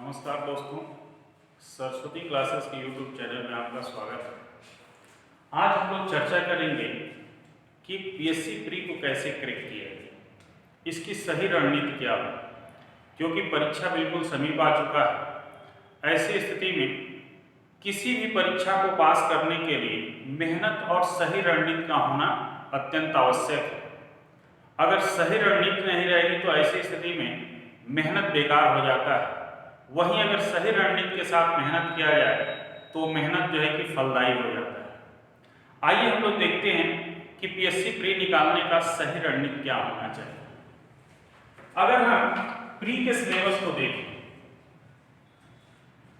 नमस्कार दोस्तों, सरस्वती क्लासेस के यूट्यूब चैनल में आपका स्वागत है। आज हम लोग चर्चा करेंगे कि पीएससी प्री को कैसे क्रैक किया जाए, इसकी सही रणनीति क्या है, क्योंकि परीक्षा बिल्कुल समीप आ चुका है। ऐसी स्थिति में किसी भी परीक्षा को पास करने के लिए मेहनत और सही रणनीति का होना अत्यंत आवश्यक है। अगर सही रणनीति नहीं रहेगी तो ऐसी स्थिति में मेहनत बेकार हो जाता है। वहीं अगर सही रणनीति के साथ मेहनत किया जाए तो मेहनत जो है कि फलदायी हो जाता है। आइए हम लोग देखते हैं कि पीएससी प्री निकालने का सही रणनीति क्या होना चाहिए। अगर हम प्री के सिलेबस को देखें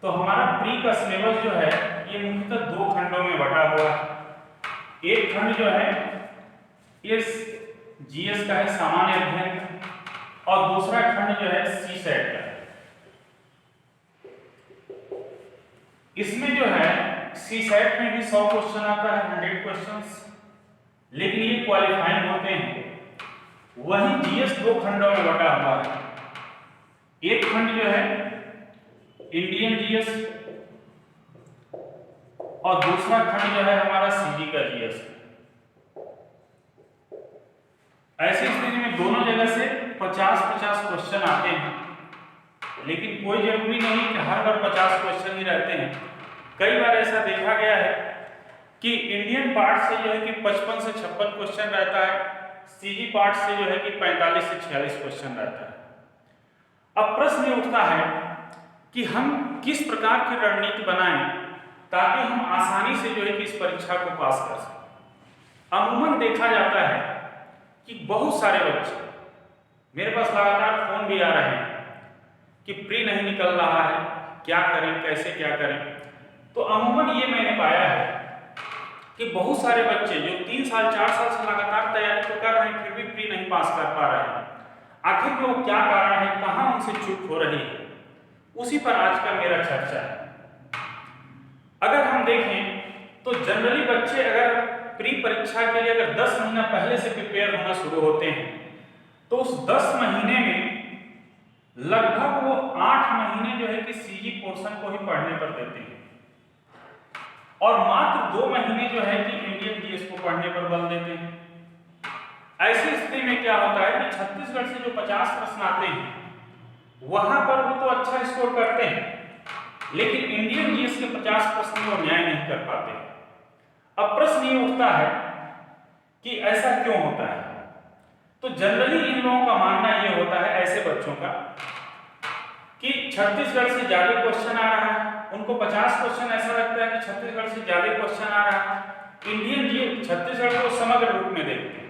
तो हमारा प्री का सिलेबस जो है ये मुख्यतः दो खंडों में बटा हुआ है। एक खंड जो है ये जीएस का है, सामान्य अध्ययन का, और दूसरा खंड जो है सी सेट का। इसमें जो है सी सेट में भी 100 क्वेश्चन आता है, 100 क्वेश्चंस, लेकिन ये क्वालिफाइंग होते हैं। वही जीएस दो खंडों में बटा हुआ है। एक खंड जो है इंडियन जीएस और दूसरा खंड जो है हमारा सीजी का जीएस। ऐसी स्थिति में दोनों जगह से 50-50 क्वेश्चन आते हैं, लेकिन कोई जरूरी नहीं कि हर बार 50 क्वेश्चन ही रहते हैं। कई बार ऐसा देखा गया है कि इंडियन पार्ट से जो है कि 55 से 56 क्वेश्चन रहता है, सीजी पार्ट से जो है कि 45 से 46 क्वेश्चन रहता है। अब प्रश्न ये उठता है कि हम किस प्रकार की रणनीति बनाएं ताकि हम आसानी से जो है कि इस परीक्षा को पास कर सकें। अमूमन देखा जाता है कि बहुत सारे बच्चे, मेरे पास लगातार फोन भी आ रहे हैं कि प्री नहीं निकल रहा है, क्या करें, कैसे क्या करें। तो अमूमन ये मैंने पाया है कि बहुत सारे बच्चे जो 3 साल 4 साल से लगातार तैयारी तो कर रहे हैं फिर भी प्री नहीं पास कर पा रहे हैं। आखिर में वो क्या कारण है, कहाँ उनसे चूक हो रही है, उसी पर आज का मेरा चर्चा है। अगर हम देखें तो जनरली बच्चे अगर प्री परीक्षा के लिए अगर 10 महीना पहले से प्रिपेयर होना शुरू होते हैं तो उस 10 महीने में लगभग वो 8 महीने जो है कि सीजी पोर्शन को ही पढ़ने पर देते हैं और मात्र 2 महीने जो है कि इंडियन जीएस को पढ़ने पर बल देते हैं। ऐसी स्थिति में क्या होता है कि छत्तीसगढ़ से जो 50 प्रश्न आते हैं वहां पर वो तो अच्छा स्कोर करते हैं, लेकिन इंडियन जीएस के 50 प्रश्न वो न्याय नहीं कर पाते। अब प्रश्न ये उठता है कि ऐसा क्यों होता है। तो जनरली इन लोगों का मानना ये होता है, ऐसे बच्चों का, कि छत्तीसगढ़ से ज्यादा क्वेश्चन आ रहा है। उनको 50 क्वेश्चन ऐसा लगता है कि छत्तीसगढ़ से ज्यादा क्वेश्चन आ रहा है। इंडियन जीएस छत्तीसगढ़ को समग्र रूप में देखते हैं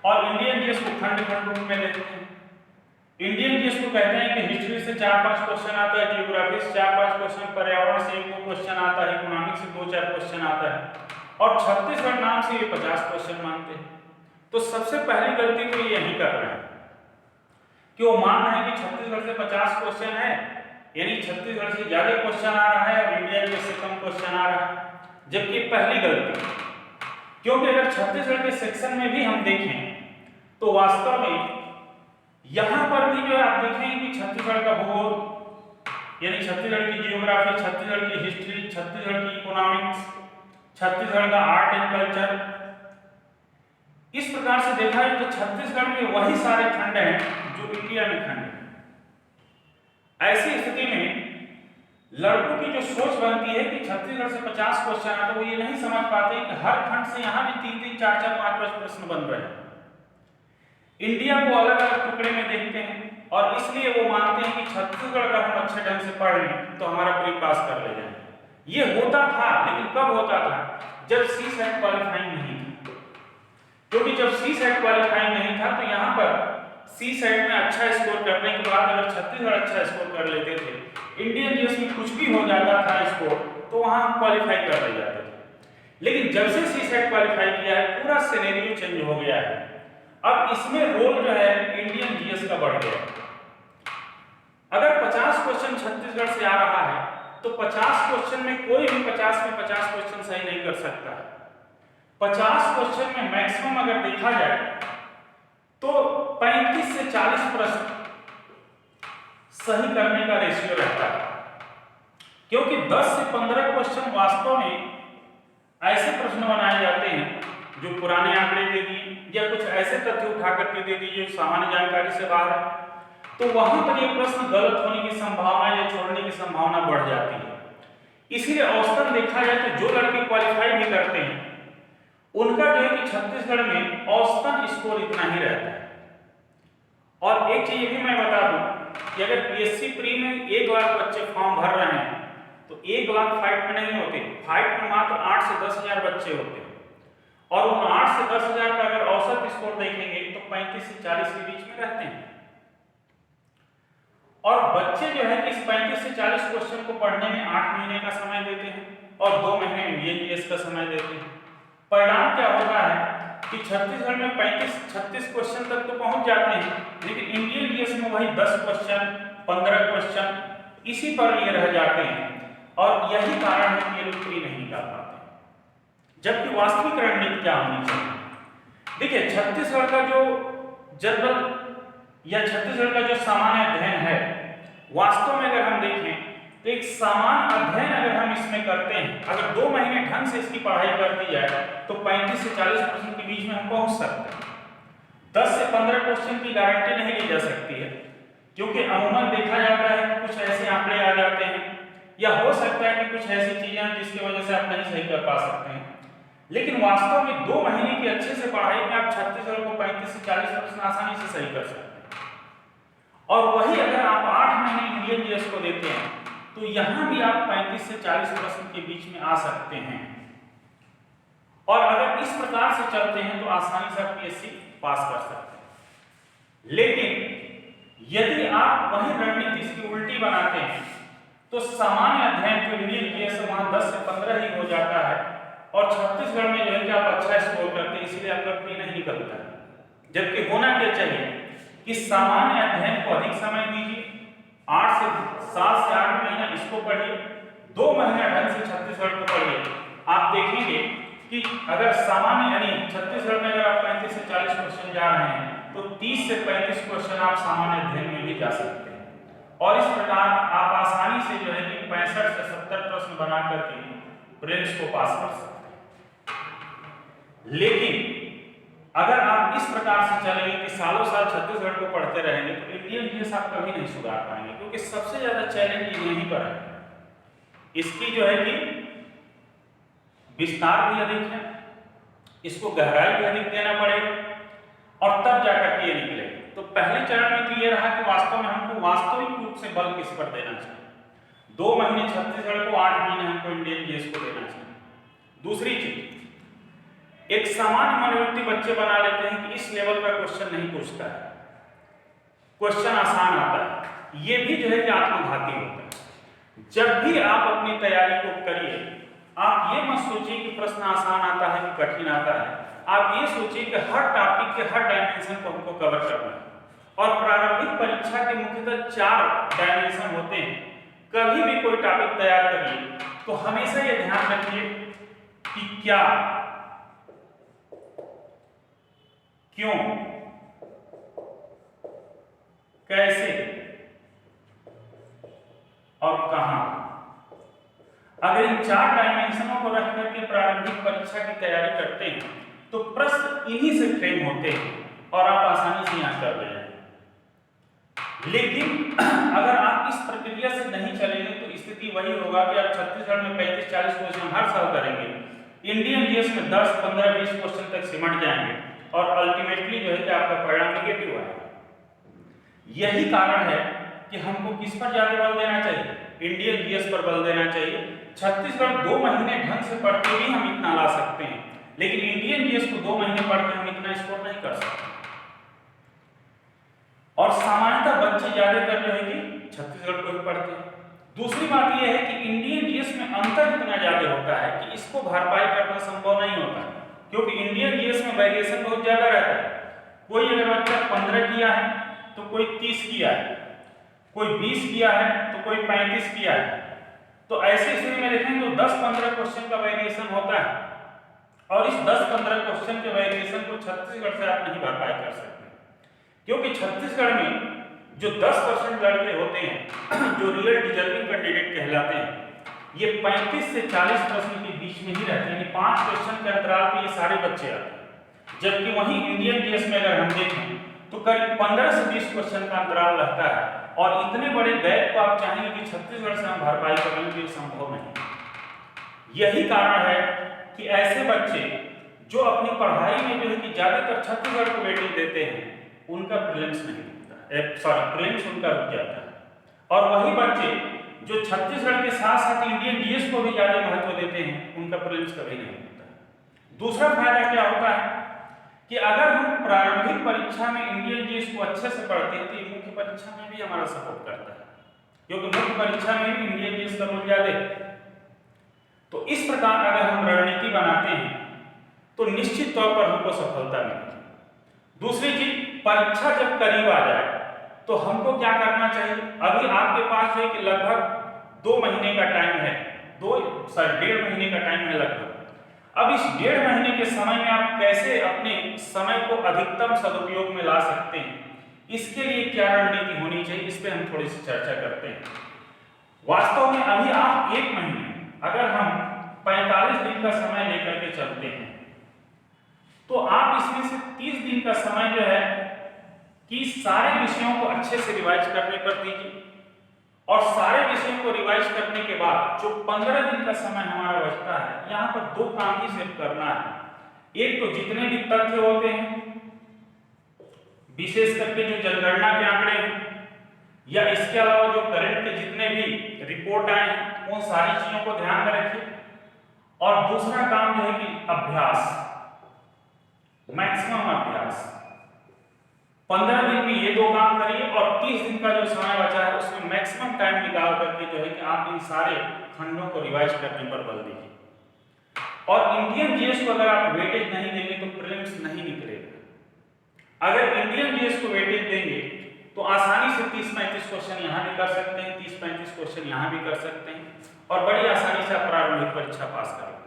और इंडियन जीएस को खंड खंड रूप में देखते हैं। इंडियन जीएस को कहते हैं कि हिस्ट्री से 4-5 क्वेश्चन आता है, जियोग्राफी से 4-5 क्वेश्चन, पर्यावरण से 1-2 क्वेश्चन आता है, इकोनॉमिक्स से 2-4 क्वेश्चन आता है, और छत्तीसगढ़ नाम से ये 50 क्वेश्चन मानते हैं। तो सबसे पहली गलती तो यही कर रहे हैं कि वो मान रहे हैं कि छत्तीसगढ़ से 50 क्वेश्चन है, यानी छत्तीसगढ़ से ज्यादा क्वेश्चन आ रहा है और इंडिया जीएस से कम क्वेश्चन आ रहा है, जबकि पहली गलती। क्योंकि अगर छत्तीसगढ़ के सेक्शन में भी हम देखें तो वास्तव में यहां पर भी जो आप देखेंगे कि छत्तीसगढ़ का भूगोल, यानी छत्तीसगढ़ की जियोग्राफी, छत्तीसगढ़ की हिस्ट्री, छत्तीसगढ़ की इकोनॉमिक्स, छत्तीसगढ़ का आर्ट एंड कल्चर, इस प्रकार से देखा है तो छत्तीसगढ़ में वही सारे खंड हैं जो इंडिया में खंड है। ऐसी स्थिति में लड़कों की जो सोच बनती है कि छत्तीसगढ़ से 50 क्वेश्चन आते, वो ये नहीं समझ पाते कि हर खंड से यहाँ भी 3-3, 4-4, 5-5 प्रश्न बन रहे हैं। इंडिया को अलग अलग टुकड़े में देखते हैं और इसलिए वो मानते हैं कि छत्तीसगढ़ अगर हम अच्छे ढंग से पढ़ लें तो हमारा प्री पास कर ले जाए। ये होता था, लेकिन कब होता था? जब सी सेट क्वालिफाइंग नहीं था। क्योंकि जब सी सेट क्वालिफाइंग नहीं था तो यहाँ पर सी सेट में अच्छा स्कोर करने के बाद अगर छत्तीसगढ़ अच्छा स्कोर कर लेते थे, इंडियन जीएस में कुछ भी हो जाता था स्कोर, तो वहां हम क्वालिफाई कर ले जाते थे। लेकिन जब से सी सेट क्वालिफाई किया है पूरा सिनेरियो चेंज हो गया है। अब इसमें रोल जो है इंडियन जीएस का बढ़ गया। अगर 50 क्वेश्चन छत्तीसगढ़ से आ रहा है तो 50 क्वेश्चन में कोई भी 50 में 50 क्वेश्चन सही नहीं कर सकता है। 50 क्वेश्चन में मैक्सिमम अगर देखा जाए तो 35 से 40 प्रश्न सही करने का रेशियो रहता है, क्योंकि 10 से 15 क्वेश्चन वास्तव में ऐसे प्रश्न बनाए जाते हैं जो पुराने आंकड़े दे दिए या कुछ ऐसे तथ्य उठा करके दे दिए जो सामान्य जानकारी से बाहर है, तो वहां पर ये प्रश्न गलत होने की संभावना या छोड़ने की संभावना बढ़ जाती है। इसीलिए औसतन देखा जाए तो जो लड़के क्वालिफाई भी करते हैं उनका जो है कि छत्तीसगढ़ में औसतन स्कोर इतना ही रहता है। और एक चीज भी मैं बता दूं कि अगर पीएससी प्री में 1 लाख बच्चे फॉर्म भर रहे हैं तो 1 लाख फाइट में नहीं होते, फाइट में मात्र 8 से 10 हजार बच्चे होते हैं, और उन 8 से 10 हजार का अगर औसत स्कोर देखेंगे तो 35 से 40 के बीच में रहते हैं। और बच्चे जो है कि इस 35 से 40 क्वेश्चन को पढ़ने में 8 महीने का समय देते हैं और 2 महीने इंडियन जीएस का समय देते हैं। परिणाम क्या होता है कि छत्तीसगढ़ में 35-36 क्वेश्चन तक तो पहुंच जाते हैं, लेकिन इंडियन जीएस में वही 10 क्वेश्चन 15 क्वेश्चन इसी पर ये रह जाते हैं, और यही कारण है कि ये लोग प्री नहीं निकाल पाते। जबकि वास्तविक रणनीति क्या होनी चाहिए? देखिए, छत्तीसगढ़ का जो जनरल या छत्तीसगढ़ का जो सामान्य अध्ययन है, वास्तव में अगर हम देखें तो एक सामान्य अध्ययन अगर हम इसमें करते हैं, अगर 2 महीने ढंग से इसकी पढ़ाई कर दी जाए तो 35 से 40% के बीच में हम पहुंच सकते हैं। 10 से 15 क्वेश्चन की गारंटी नहीं ली जा सकती है, क्योंकि अमूमन देखा जाता है कि कुछ ऐसे आंकड़े आ जाते हैं या हो सकता है कि कुछ ऐसी चीजें हैं जिसकी वजह से आप नहीं सही कर पा सकते हैं। लेकिन वास्तव में 2 महीने की अच्छे से पढ़ाई में आप छत्तीसगढ़ को 35 से 40% आसानी से सही कर सकते हैं। और वही अगर आप 8 महीने इंडियन जीएस को देते हैं तो यहां भी आप 35 से 40% के बीच में आ सकते हैं, और अगर इस प्रकार से चलते हैं तो आसानी से आप पीएससी पास कर सकते हैं। लेकिन यदि आप वही रणनीति इसकी उल्टी बनाते हैं तो सामान्य अध्ययन जो इंडियन जीएस वहां 10 से 15 ही हो जाता है, और छत्तीसगढ़ में जो है कि आप अच्छा स्कोर करते हैं, इसलिए आपका प्री नहीं निकलता है। जबकि होना क्या चाहिए कि सामान्य अध्ययन को अधिक समय दीजिए, 7 से 8 महीना इसको पढ़िए, 2 महीना ढंग से छत्तीसगढ़ को पढ़िए। आप देखेंगे कि अगर सामान्य यानी छत्तीसगढ़ में अगर आप 35 से 40 क्वेश्चन जा रहे हैं तो 30 से 35 क्वेश्चन आप सामान्य अध्ययन में भी जा सकते हैं, और इस प्रकार आप आसानी से जो है कि 65 से 70 प्रश्न बना करके प्रीलिम्स को पास कर सकते हैं। लेकिन अगर आप इस प्रकार से चलेंगे कि सालों साल छत्तीसगढ़ को पढ़ते रहेंगे तो इंडियन जीएस आप कभी नहीं सुधार पाएंगे, क्योंकि सबसे ज्यादा चैलेंज यहीं पर है। इसकी जो है कि विस्तार भी अधिक है, इसको गहराई भी अधिक देना पड़ेगा, और तब जाकर के ये निकलेगा। तो पहले चरण में तो ये रहा कि वास्तव में हमको वास्तविक रूप से बल किस पर देना चाहिए। 2 महीने छत्तीसगढ़ को, 8 महीने हमको इंडियन जीएस को देना चाहिए। दूसरी चीज, एक सामान्य मनोवृत्ति बच्चे बना लेते हैं कि इस लेवल का क्वेश्चन नहीं पूछता है, क्वेश्चन आसान आता है। ये भी जो है कि आत्मघाती होता है। जब भी आप अपनी तैयारी को करिए, आप ये मत सोचिए कि प्रश्न आसान आता है कि कठिन आता है, आप ये सोचिए कि हर टॉपिक के हर डायमेंशन को हमको कवर करना है। और प्रारंभिक परीक्षा के मुख्यतः 4 डायमेंशन होते हैं। कभी भी कोई टॉपिक तैयार करिए तो हमेशा ये ध्यान रखिए कि क्या, क्यों, कैसे और कहां। अगर इन 4 डायमेंशनों को रख करके प्रारंभिक परीक्षा की तैयारी करते हैं तो प्रश्न इन्हीं से फ्रेम होते हैं और आप आसानी से यहां कर रहे हैं। लेकिन अगर आप इस प्रक्रिया से नहीं चलेंगे तो स्थिति वही होगा कि आप छत्तीसगढ़ में 35-40 क्वेश्चन हर साल करेंगे, इंडियन जीएस में 10, 15, 20 क्वेश्चन तक सिमट जाएंगे, और अल्टीमेटली जो है कि आपका परिणाम नेगेटिव आएगा। यही कारण है कि हमको किस पर ज्यादा बल देना चाहिए, इंडियन जीएस पर बल देना चाहिए। छत्तीसगढ़ 2 महीने ढंग से पढ़ के भी हम इतना ला सकते हैं, लेकिन इंडियन जीएस को 2 महीने पढ़ के हम इतना स्कोर नहीं कर सकते। और सामान्यतः बच्चे ज्यादातर जो है कि छत्तीसगढ़ को ही पढ़ते हैं। दूसरी बात यह है कि इंडियन जीएस में अंतर इतना ज्यादा होता है कि इसको भरपाई करना संभव नहीं होता, क्योंकि इंडियन जीएस में वेरिएशन बहुत ज्यादा रहता है। कोई अगर बच्चा 15 किया है तो कोई 30 किया है, कोई 20 किया है तो कोई 35 किया है। तो ऐसे स्थिति में देखेंगे तो 10-15 क्वेश्चन का वेरिएशन होता है, और इस 10-15 क्वेश्चन के वेरिएशन को छत्तीसगढ़ से आप नहीं भरपाई कर सकते, क्योंकि छत्तीसगढ़ में जो 10% लड़के होते हैं जो रियल डिजर्विंग कैंडिडेट कहलाते हैं, ये 35 से 40% के बीच में ही रहते हैं, यानी 5 क्वेश्चन के अंतराल पे ये सारे बच्चे आते हैं। जबकि वहीं इंडियन जीएस में अगर हम देखें तो करीब 15 से 20 क्वेश्चन का अंतराल रहता है, और इतने बड़े गैप को आप चाहेंगे कि छत्तीसगढ़ से हम भरपाई करेंगे, ये संभव नहीं। यही कारण है कि ऐसे बच्चे जो अपनी पढ़ाई में जो है कि ज्यादातर छत्तीसगढ़ को वेटेज देते हैं, उनका प्रीलिम्स नहीं होता, प्रीलिम्स उनका रुक जाता है। और वही बच्चे जो छत्तीसगढ़ के साथ साथ इंडियन जीएस को भी ज्यादा महत्व देते हैं, उनका प्रीलिम्स कभी नहीं होता। दूसरा फायदा क्या होता है कि अगर हम प्रारंभिक परीक्षा में इंडियन जीएस को अच्छे से पढ़ते हैं तो ये मुख्य परीक्षा में भी हमारा सपोर्ट करता है, क्योंकि मुख्य परीक्षा में भी इंडियन जीएस का रोल ज्यादा है। तो इस प्रकार अगर हम रणनीति बनाते हैं तो निश्चित तौर पर हमको सफलता मिलेगी। दूसरी चीज, परीक्षा जब करीब आ जाए तो हमको क्या करना चाहिए? अभी आपके पास है कि लगभग 2 महीने का टाइम है, 1.5 महीने का टाइम है लगभग। अब इस 1.5 महीने के समय में आप कैसे अपने समय को अधिकतम सदुपयोग में ला सकते हैं, इसके लिए क्या रणनीति होनी चाहिए, इस पे हम थोड़ी सी चर्चा करते हैं। वास्तव में अभी आप 1 महीने अगर हम 45 दिन का समय लेकर के चलते हैं तो आप इसमें से 30 दिन का समय जो है कि सारे विषयों को अच्छे से रिवाइज करने पर दीजिए, और सारे विषयों को रिवाइज करने के बाद जो 15 दिन का समय हमारा बचता है, यहाँ पर 2 काम ही सिर्फ करना है। एक तो जितने भी तथ्य होते हैं, विशेष करके जो जनगणना के आंकड़े हैं, या इसके अलावा जो करंट के जितने भी रिपोर्ट आए हैं, उन सारी चीजों को ध्यान में रखिए। और दूसरा काम जो है कि अभ्यास, मैक्सिमम अभ्यास, 15 दिन में ये 2 काम करिए, और 30 दिन का जो समय बचा है उसमें मैक्सिमम टाइम निकाल करके जो है कि आप इन सारे खंडों को रिवाइज करने पर बल दीजिए। और इंडियन जीएस को अगर आप वेटेज नहीं देंगे तो प्रीलिम्स नहीं निकलेगा। अगर इंडियन जीएस को वेटेज देंगे तो आसानी से 30-35 क्वेश्चन यहाँ भी कर सकते हैं, 30-35 क्वेश्चन यहाँ भी कर सकते हैं, और बड़ी आसानी से आप प्रारंभिक परीक्षा पास करेंगे।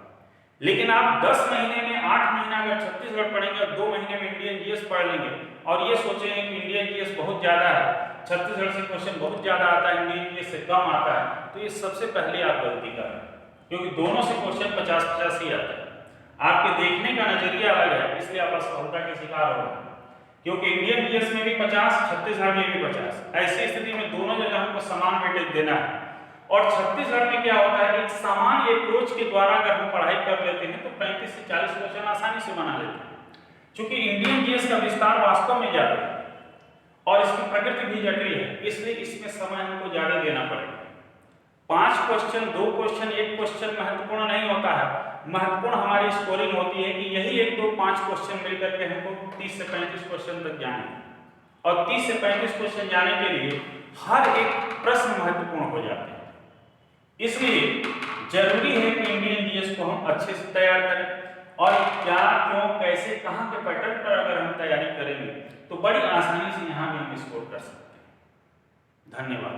लेकिन आप 10 महीने में 8 महीना अगर छत्तीसगढ़ पढ़ेंगे और 2 महीने में इंडियन जीएस पढ़ लेंगे, और ये सोचेंगे कि इंडियन जीएस बहुत ज्यादा है, छत्तीसगढ़ से क्वेश्चन बहुत ज्यादा आता है, इंडियन जीएस से कम आता है, तो ये सबसे पहले आप गलती कर रहे हैं, क्योंकि दोनों से क्वेश्चन 50-50 ही आता है। आपके देखने का नजरिया अलग है, इसलिए आप असफलता के शिकार हो रहे हैं। क्योंकि इंडियन जीएस में भी 50, छत्तीसगढ़ में भी 50, ऐसी स्थिति में दोनों जगह हमको समान वेटेज देना है। और छत्तीसगढ़ में क्या होता है, एक समान अप्रोच के द्वारा अगर हम पढ़ाई कर लेते हैं तो 35 से 40 क्वेश्चन आसानी से बना लेते हैं। क्योंकि इंडियन जीएस का विस्तार वास्तव में ज्यादा है और इसकी प्रकृति भी जटिल है, इसलिए इसमें समय हमको ज्यादा देना पड़ेगा। 5 क्वेश्चन, 2 क्वेश्चन, 1 क्वेश्चन महत्वपूर्ण नहीं होता है। महत्वपूर्ण हमारी स्कोरिंग होती है कि यही 1, 2, 5 क्वेश्चन मिलकर के हमको 30 से 35 क्वेश्चन तक जाने, और 30 से 35 क्वेश्चन जाने के लिए हर एक प्रश्न महत्वपूर्ण हो जाते हैं। इसलिए जरूरी है कि इंडियन जीएस को हम अच्छे से तैयार करें, और क्या, क्यों, कैसे, कहाँ के पैटर्न पर अगर हम तैयारी करेंगे तो बड़ी आसानी से यहाँ भी हम स्कोर कर सकते हैं। धन्यवाद।